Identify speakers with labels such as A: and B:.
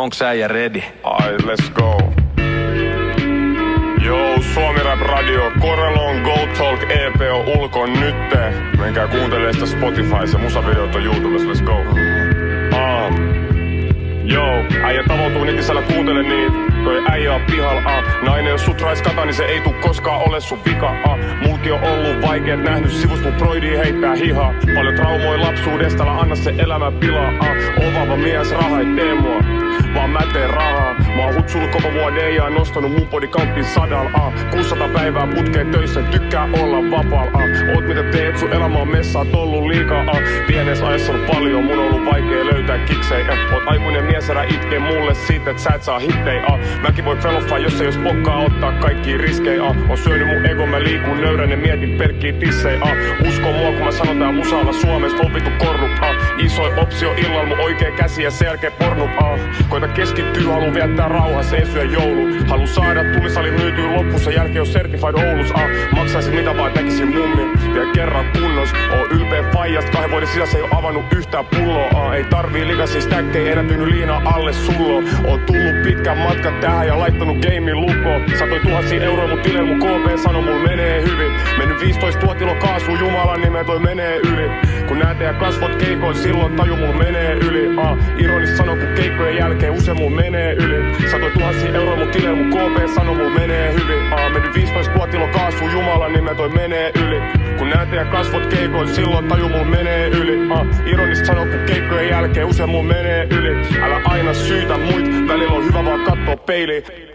A: Onks äijä ready?
B: Ai, let's go. Joo, Suomi Rap Radio, Corelon Go Talk EP on ulkon nytte. Menkää kuuntelee sitä Spotifyssa, musavideot on YouTubessa, let's go. Joo, äijä tavoituu netissä, kuuntele niitä. Toi äijä on pihalla, nainen jos sut raiskata, niin se ei tuu koskaan ole sun vika. Mulki on ollut vaikeet, nähnyt sivusta mun broidii heittää hihaa. Paljon traumoja lapsuudesta, älä anna se elämä pilaa. Ovaava mies, raha ei tee mua, vaan mä teen rahaa. Mä oon hutsullut koko vuoden ja nostanut mun bodycountin 100. 600 päivää putkeen töissä, tykkää olla vapaalla. Oot mitä teet, sun elämä on messaa, ollut liikaa. Pienessä ajassa on paljon, mun on ollut vaikea löytää kiksei. Oot aikuinen mies, älä itkee mulle siitä, et sä et saa hittei. Mäkin voin feloffaa, jos ei jos pokkaa ottaa kaikki riskei. On syönyt mun ego, mä liikun nöyrän ja mietin pelkkii tissei. Usko mua, kun mä sanon tää musalla Suomessa, on vitu korrup. Isoin opsio illalla, mun oikea käsi ja sen jälkeen pornup. Koita keskittyy, haluu viettää rauhassa, ei syö joulu. Haluu saada tulisali myytyy loppuun, sen jälkeen on certified Oulus. Maksaisin mitä vaan tekisin mummin, vielä kerran kunnos. Oon ylpeä faijasta, 2 vuoden sisässä ei oo avannut yhtään pulloa. Ei tarvii likaisia stäkkejä, enää tyyny liinaa alle sullo. Oon tullut pitkän matkan tähän ja laittanut gamein lukoon. Satoi 1000 euroa mun tilille, mun KP sano mul menee hyvin. Mennyt 15 000 kilo kaasua, Jumalan nimeä toi menee yli. Kun näet teidän kasvot keikoin, silloin taju mul menee yli. Ironista sano, kun keikkojen jälkeen usein mul menee yli. Satoi 1000 euroa mun tilille, mun KP sano mul menee hyvin. Mennyt 15 000 kilo kaasua, Jumalan nimeä toi menee yli. Kun näet teidän kasvot keikoin, silloin taju mul menee yli. Ironista sano, kun keikkojen jälkeen usein mul menee yli. Älä aina syytä muit, välillä on hyvä vaan kattoo peiliin.